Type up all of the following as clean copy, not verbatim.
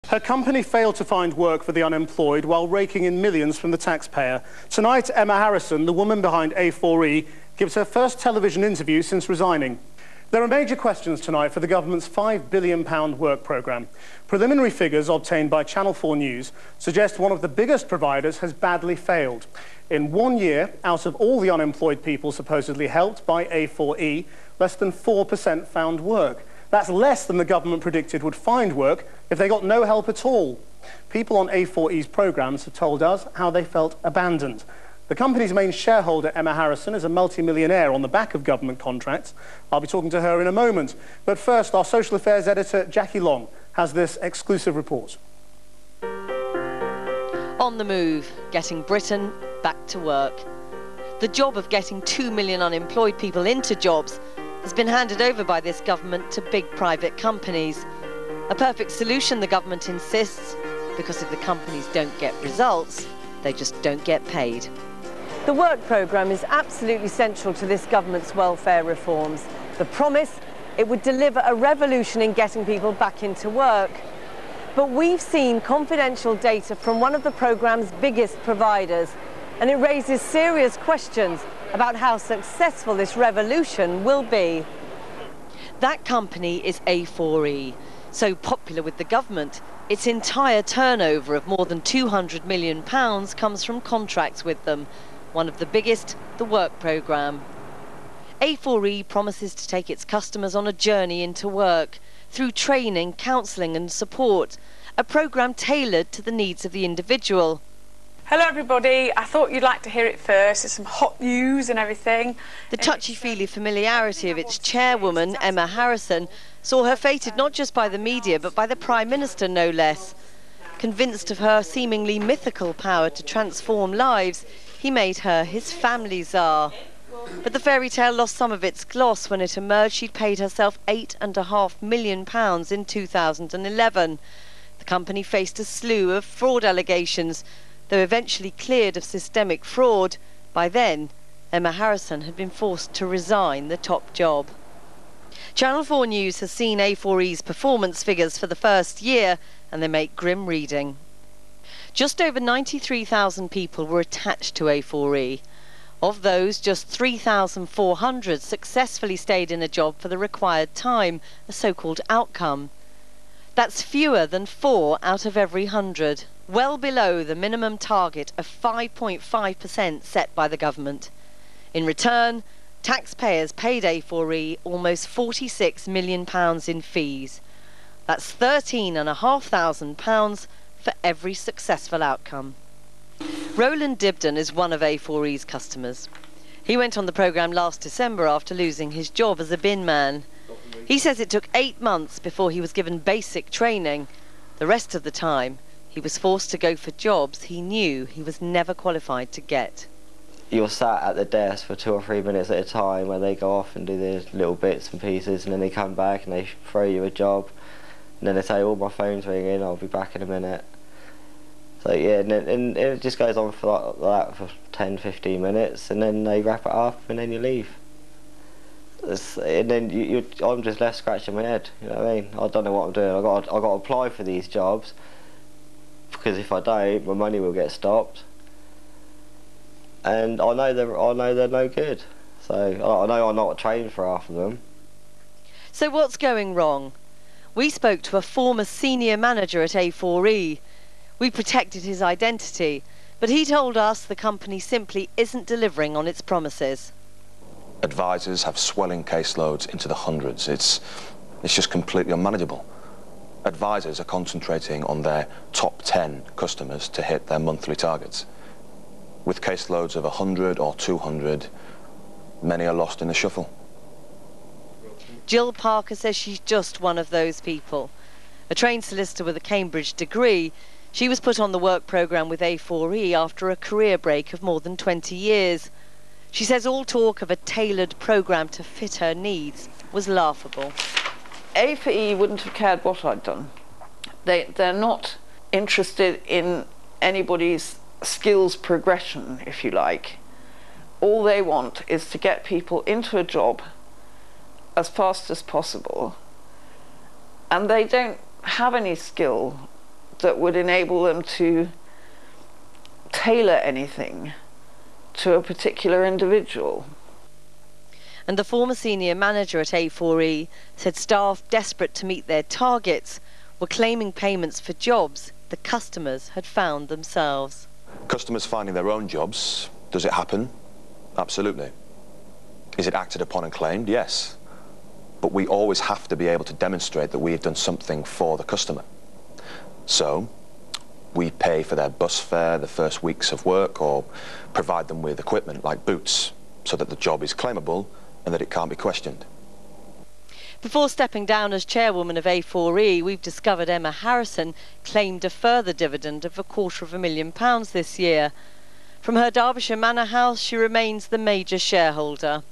Her company failed to find work for the unemployed while raking in millions from the taxpayer. Tonight, Emma Harrison, the woman behind A4e, gives her first television interview since resigning. There are major questions tonight for the government's £5 billion work programme. Preliminary figures obtained by Channel 4 News suggest one of the biggest providers has badly failed. In 1 year, out of all the unemployed people supposedly helped by A4e, less than 4% found work. That's less than the government predicted would find work if they got no help at all. People on A4e's programmes have told us how they felt abandoned. The company's main shareholder, Emma Harrison, is a multi-millionaire on the back of government contracts. I'll be talking to her in a moment. But first, our social affairs editor, Jackie Long, has this exclusive report. On the move, getting Britain back to work. The job of getting 2 million unemployed people into jobs has been handed over by this government to big private companies. A perfect solution, the government insists, because if the companies don't get results, they just don't get paid. The work programme is absolutely central to this government's welfare reforms. The promise, it would deliver a revolution in getting people back into work. But we've seen confidential data from one of the programme's biggest providers, and it raises serious questions about how successful this revolution will be. That company is A4e, so popular with the government, its entire turnover of more than £200 million comes from contracts with them. One of the biggest, the work programme. A4e promises to take its customers on a journey into work through training, counselling and support, a programme tailored to the needs of the individual. Hello everybody, I thought you'd like to hear it first. There's some hot news and everything. The touchy-feely familiarity of its chairwoman, Emma Harrison, saw her feted not just by the media but by the Prime Minister no less. Convinced of her seemingly mythical power to transform lives, he made her his family czar. But the fairy tale lost some of its gloss when it emerged she'd paid herself £8.5 million in 2011. The company faced a slew of fraud allegations, though eventually cleared of systemic fraud. By then, Emma Harrison had been forced to resign the top job. Channel 4 News has seen A4e's performance figures for the first year, and they make grim reading. Just over 93,000 people were attached to A4e. Of those, just 3,400 successfully stayed in a job for the required time, a so-called outcome. That's fewer than 4 out of every 100, well below the minimum target of 5.5% set by the government. In return, taxpayers paid A4e almost £46 million in fees. That's £13,500 for every successful outcome. Roland Dibden is one of A4e's customers. He went on the programme last December after losing his job as a bin man. He says it took 8 months before he was given basic training. The rest of the time, he was forced to go for jobs he knew he was never qualified to get. You're sat at the desk for 2 or 3 minutes at a time where they go off and do their little bits and pieces, and then they come back and they throw you a job, and then they say, "Oh, my phone's ringing, I'll be back in a minute." So yeah, and it just goes on for like that for 10-15 minutes, and then they wrap it up and then you leave. And then I'm just left scratching my head. You know what I mean? I don't know what I'm doing. I got to apply for these jobs, because if I don't, my money will get stopped. And I know they're no good. So I know I'm not trained for half of them. So what's going wrong? We spoke to a former senior manager at A4e. We protected his identity, but he told us the company simply isn't delivering on its promises. Advisors have swelling caseloads into the hundreds. It's just completely unmanageable. Advisors are concentrating on their top 10 customers to hit their monthly targets. With caseloads of 100 or 200, many are lost in the shuffle. Jill Parker says she's just one of those people. A trained solicitor with a Cambridge degree, she was put on the work programme with A4e after a career break of more than 20 years. She says all talk of a tailored programme to fit her needs was laughable. A4e wouldn't have cared what I'd done. They're not interested in anybody's skills progression, if you like. All they want is to get people into a job as fast as possible, and they don't have any skill that would enable them to tailor anything to a particular individual. And the former senior manager at A4e said staff desperate to meet their targets were claiming payments for jobs the customers had found themselves. Customers finding their own jobs, does it happen? Absolutely. Is it acted upon and claimed? Yes. But we always have to be able to demonstrate that we have done something for the customer. So we pay for their bus fare, the first weeks of work, or provide them with equipment like boots so that the job is claimable and that it can't be questioned. Before stepping down as chairwoman of A4e, we've discovered Emma Harrison claimed a further dividend of £250,000 this year. From her Derbyshire manor house, she remains the major shareholder.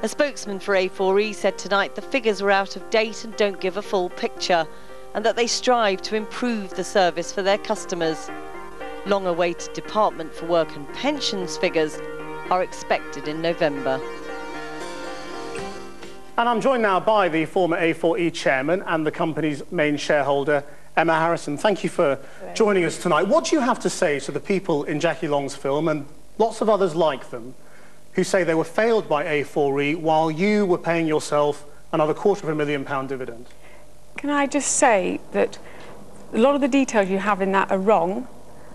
A spokesman for A4e said tonight the figures were out of date and don't give a full picture, and that they strive to improve the service for their customers. Long-awaited Department for Work and Pensions figures are expected in November. And I'm joined now by the former A4e chairman and the company's main shareholder, Emma Harrison. Thank you for joining us tonight. What do you have to say to the people in Jackie Long's film, and lots of others like them, who say they were failed by A4e while you were paying yourself another £250,000 dividend? Can I just say that a lot of the details you have in that are wrong,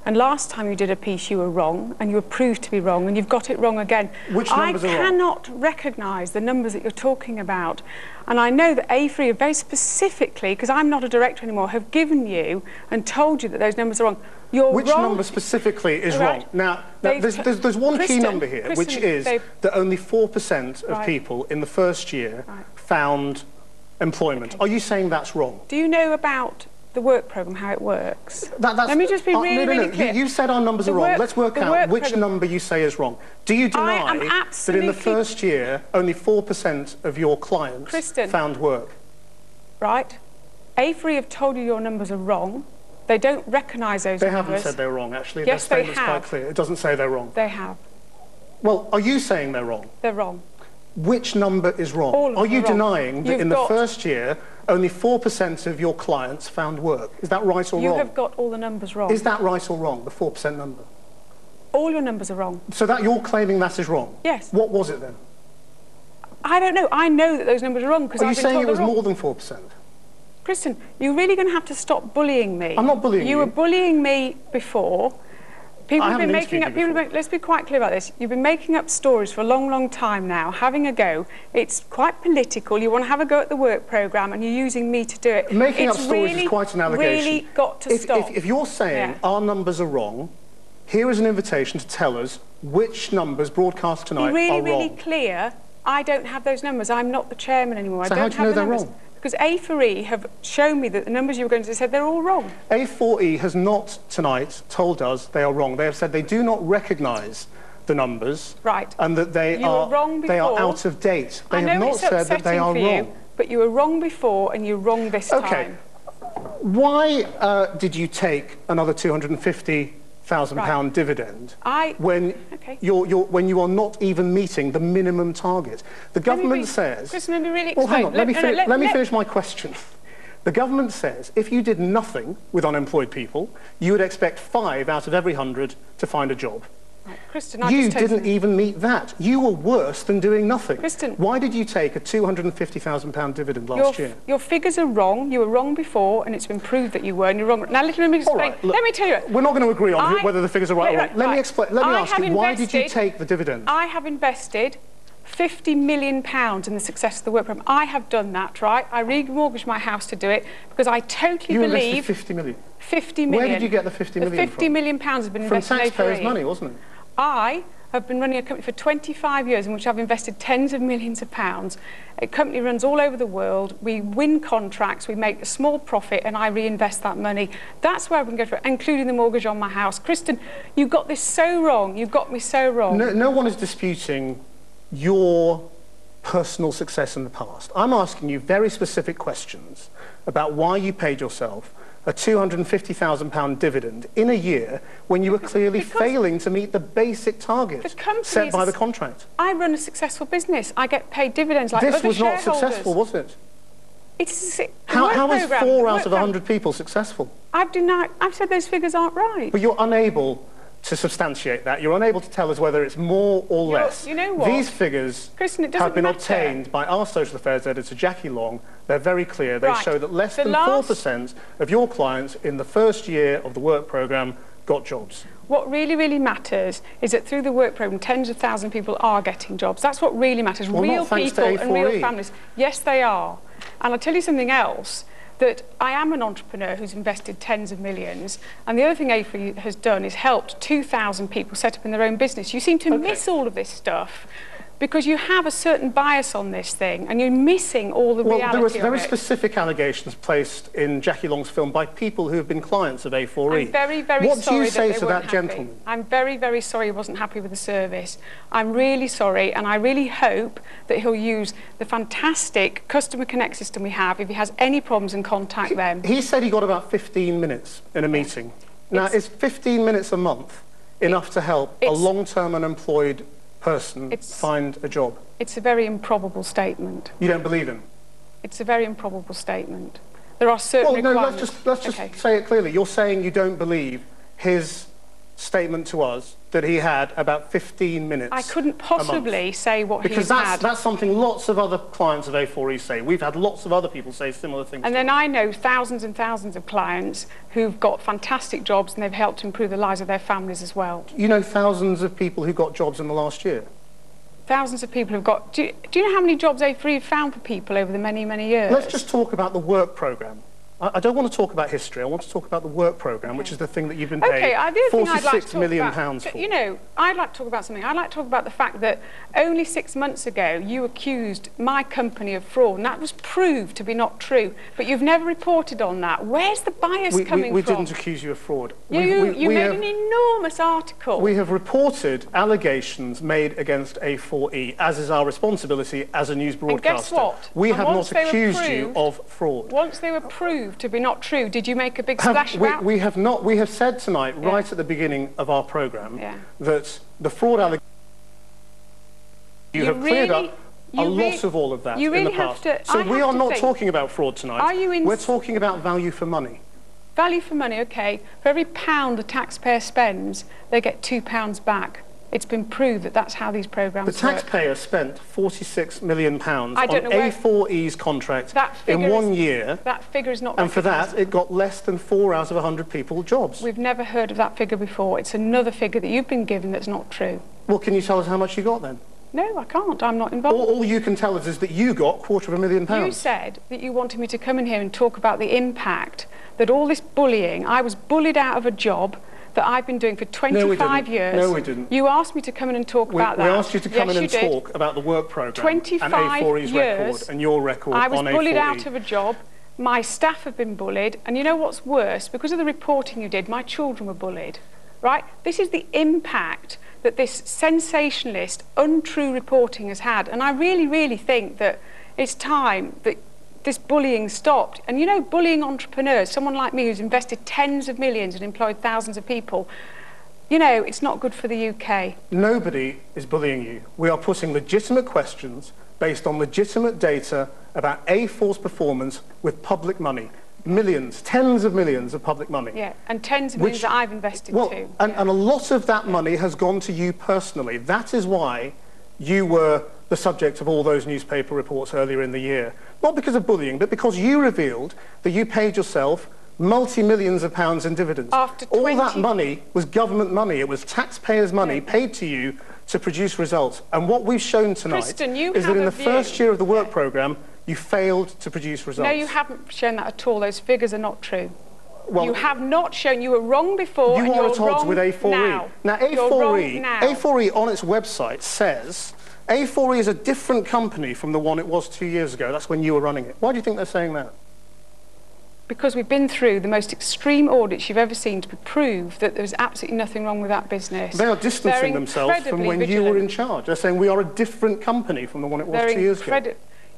and last time you did a piece you were wrong, and you were proved to be wrong, and you've got it wrong again. Which numbers are wrong? I cannot recognise the numbers that you're talking about, and I know that A4e have very specifically, because I'm not a director anymore, have given you and told you that those numbers are wrong. You're Which wrong. number specifically is Right. wrong? Now there's one key number here, which is that only 4% of people in the first year found employment. Are you saying that's wrong? Do you know about the work programme, how it works? Let me just be really clear. You said our numbers are wrong. Let's work out which number you say is wrong. Do you deny that in the first year, only 4% of your clients found work? Right. A4e have told you your numbers are wrong. They don't recognise those numbers. They haven't said they're wrong, actually. Yes, their they statement's have. quite clear. It doesn't say they're wrong. They have. Well, are you saying they're wrong? They're wrong. Which number is wrong? All of them are you are wrong. denying that in the first year, only 4% of your clients found work? Is that right or wrong? You have got all the numbers wrong. Is that right or wrong, the 4% number? All your numbers are wrong. So that you're claiming that is wrong? Yes. What was it then? I don't know. I know that those numbers are wrong because I've been told Are you saying it was they're wrong. more than 4%? Kristen, you're really going to have to stop bullying me. I'm not bullying you. You were bullying me before. People have been making up. Let's be quite clear about this. You've been making up stories for a long, long time now, having a go. It's quite political. You want to have a go at the work programme, and you're using me to do it. Making up stories is quite an allegation. Really got to stop. If you're saying our numbers are wrong, here is an invitation to tell us which numbers broadcast tonight are wrong. Really clear. I don't have those numbers. I'm not the chairman anymore. So I don't how do you know have the they're numbers. wrong? Because A4e have shown me that the numbers you were going to say, they're all wrong. A4e has not tonight told us they are wrong. They have said they do not recognise the numbers. Right. And that they are out of date. They have not said that they are wrong. But you were wrong before and you're wrong this time. Why did you take another £250,000 dividend when you are not even meeting the minimum target? The government says... Kristen, let me really explain. Well, hang on, let me finish my question. The government says if you did nothing with unemployed people, you would expect 5 out of every 100 to find a job. Right, Kristen, you didn't even meet that. You were worse than doing nothing. Kristen, why did you take a £250,000 dividend last year? Your figures are wrong. You were wrong before, and it's been proved that you were, and you're wrong. Now, let me explain. Right, look, let me tell you. We're not going to agree on whether the figures are right or wrong. Let me explain. Let me ask you, why did you take the dividend? I have invested £50 million in the success of the work programme. I have done that, right? I remortgaged my house to do it because I totally believe... You invested 50 million? 50 million. Where did you get the 50 million from? The 50 million pounds has been invested in A4e. From taxpayers' money, wasn't it? I have been running a company for 25 years in which I've invested tens of millions of pounds. A company runs all over the world. We win contracts, we make a small profit, and I reinvest that money. That's where I've been going for it, including the mortgage on my house. Kristen, you got this so wrong. You got me so wrong. No one is disputing your personal success in the past. I'm asking you very specific questions about why you paid yourself a £250,000 dividend in a year when you were clearly failing to meet the basic target set by the contract. I run a successful business. I get paid dividends like other shareholders. This was not successful, was it? It's How is 4 out of 100 100 people successful? I've said those figures aren't right. But you're unable to substantiate that. You're unable to tell us whether it's more or less. You know what? These figures Kristen, it doesn't have been matter. obtained by our social affairs editor, Jackie Long. They're very clear. They show that less than 4% of your clients in the first year of the work programme got jobs. What really, really matters is that through the work programme, tens of thousands of people are getting jobs. That's what really matters. Well, real not thanks to people and real A4e. families. Yes, they are. And I'll tell you something else, that I am an entrepreneur who's invested tens of millions, and the other thing A4e has done is helped 2,000 people set up in their own business. You seem to miss all of this stuff because you have a certain bias on this thing and you're missing all the reality of it. Well, there were very specific allegations placed in Jackie Long's film by people who have been clients of A4e. I'm very, very what sorry do you say that to that gentleman? I'm very, very sorry he wasn't happy with the service. I'm really sorry, and I really hope that he'll use the fantastic customer connect system we have. If he has any problems, and contact them. He said he got about 15 minutes in a meeting. Now, is 15 minutes a month enough to help a long-term unemployed person find a job? It's a very improbable statement. You don't believe him? It's a very improbable statement. There are certain requirements. Let's just say it clearly. You're saying you don't believe his statement to us that he had about 15 minutes. I couldn't possibly say what because he's had. That's something lots of other clients of A4e say. We've had lots of other people say similar things. And then I know thousands and thousands of clients who've got fantastic jobs and they've helped improve the lives of their families as well. You know thousands of people who got jobs in the last year? Thousands of people have got... Do you know how many jobs A4e have found for people over the many, many years? Let's just talk about the work programme. I don't want to talk about history. I want to talk about the work programme, which is the thing that you've been paid £46 million for. You know, I'd like to talk about something. I'd like to talk about the fact that only 6 months ago you accused my company of fraud, and that was proved to be not true. But you've never reported on that. Where's the bias coming from? We didn't accuse you of fraud. You made an enormous article. We have reported allegations made against A4e, as is our responsibility as a news broadcaster. And guess what? We have not accused you of fraud. Once they were proved to be not true, did you make a big splash about it? We have not. We have said tonight, right at the beginning of our programme, that the fraud allegations you have cleared up a lot of all of that in the past. So we are not talking about fraud tonight. We're talking about value for money. Value for money, okay. For every £1 the taxpayer spends, they get £2 back. It's been proved that that's how these programmes work. The taxpayer spent £46 million on A4e's contract in 1 year. That figure is not. And for that, it got less than 4 out of 100 people jobs. We've never heard of that figure before. It's another figure that you've been given that's not true. Well, can you tell us how much you got then? No, I can't. I'm not involved. All you can tell us is that you got £250,000. You said that you wanted me to come in here and talk about the impact that all this bullying, I was bullied out of a job that I've been doing for 25 years. No, we didn't. You asked me to come in and talk about that. We asked you to come in and talk about the work programme and A4e's record and your record on A4e. I was bullied out of a job. My staff have been bullied. And you know what's worse? Because of the reporting you did, my children were bullied. Right? This is the impact that this sensationalist, untrue reporting has had. And I really, really think that it's time that this bullying stopped. And you know, bullying entrepreneurs, someone like me who's invested tens of millions and employed thousands of people, you know, it's not good for the UK. Nobody is bullying you. We are putting legitimate questions based on legitimate data about A4's performance with public money. Millions, tens of millions of public money. Yeah, and tens of millions that I've invested too. And a lot of that money has gone to you personally. That is why you were the subject of all those newspaper reports earlier in the year. Not because of bullying, but because you revealed that you paid yourself multi-millions of pounds in dividends. All that money was government money. It was taxpayers' money paid to you to produce results. And what we've shown tonight is that in the first year of the work programme, you failed to produce results. No, you haven't shown that at all. Those figures are not true. Well, you have not shown. You were wrong before, and you're wrong with A4e. Now, A4e on its website says A4e is a different company from the one it was 2 years ago. That's when you were running it. Why do you think they're saying that? Because we've been through the most extreme audits you've ever seen to prove that there's absolutely nothing wrong with that business. They are distancing themselves from when you were in charge. They're saying we are a different company from the one it was 2 years ago.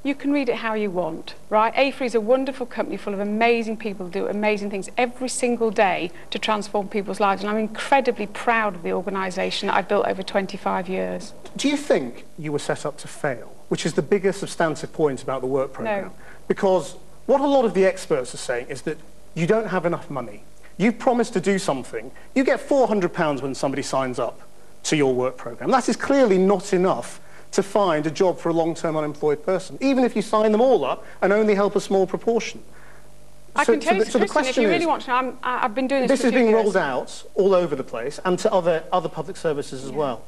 you can read it how you want, right? A4e is a wonderful company full of amazing people who do amazing things every single day to transform people's lives, and I'm incredibly proud of the organisation that I've built over 25 years. Do you think you were set up to fail, which is the biggest substantive point about the work programme? No. Because what a lot of the experts are saying is that you don't have enough money. You've promised to do something. You get £400 when somebody signs up to your work programme. That is clearly not enough to find a job for a long-term unemployed person, even if you sign them all up and only help a small proportion. I can tell you, Christian, if you really want to know, I've been doing this for a few years. This is being rolled out all over the place and to other public services as well.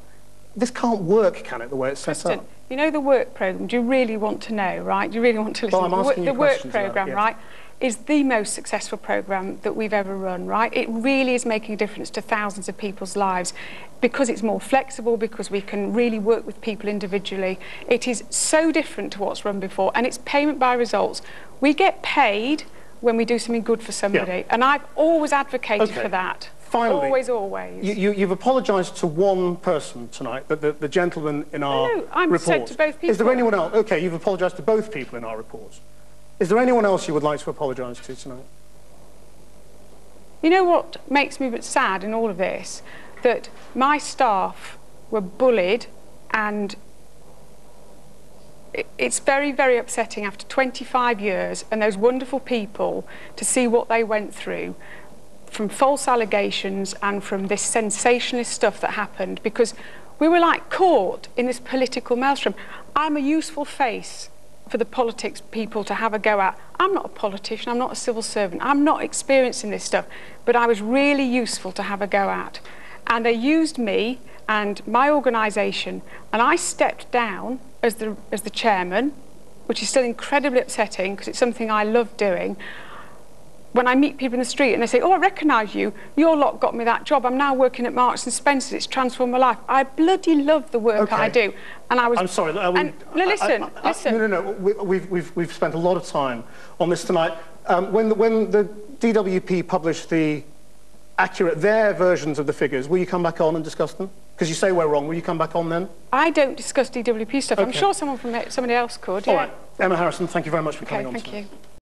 This can't work, can it, the way it's set up? You know the work programme, do you really want to know, right? Do you really want to listen? Well, I'm asking you questions. The work programme, right, is the most successful programme that we've ever run, right? It really is making a difference to thousands of people's lives because it's more flexible, because we can really work with people individually. It is so different to what's run before, and it's payment by results. We get paid when we do something good for somebody, and I've always advocated for that. Finally, always. You've apologised to one person tonight, the gentleman in our report. No, I'm said to both people. Is there anyone else? OK, you've apologised to both people in our report. Is there anyone else you would like to apologise to tonight? You know what makes me a bit sad in all of this? That my staff were bullied, and it's very, very upsetting after 25 years and those wonderful people to see what they went through from false allegations and from this sensationalist stuff that happened, because we were like caught in this political maelstrom. I'm a useful face for the politics people to have a go at. I'm not a politician, I'm not a civil servant, I'm not experienced in this stuff, but I was really useful to have a go at. And they used me and my organisation, and I stepped down as the chairman, which is still incredibly upsetting because it's something I love doing. When I meet people in the street and they say, oh, I recognise you, your lot got me that job, I'm now working at Marks and Spencer's, it's transformed my life. I bloody love the work I do. And I was... I'm sorry. Listen. No. We've spent a lot of time on this tonight. When the DWP published their versions of the figures, will you come back on and discuss them? Because you say we're wrong, will you come back on then? I don't discuss DWP stuff. I'm sure someone from somebody else could. All right. Emma Harrison, thank you very much for coming on. Thank you.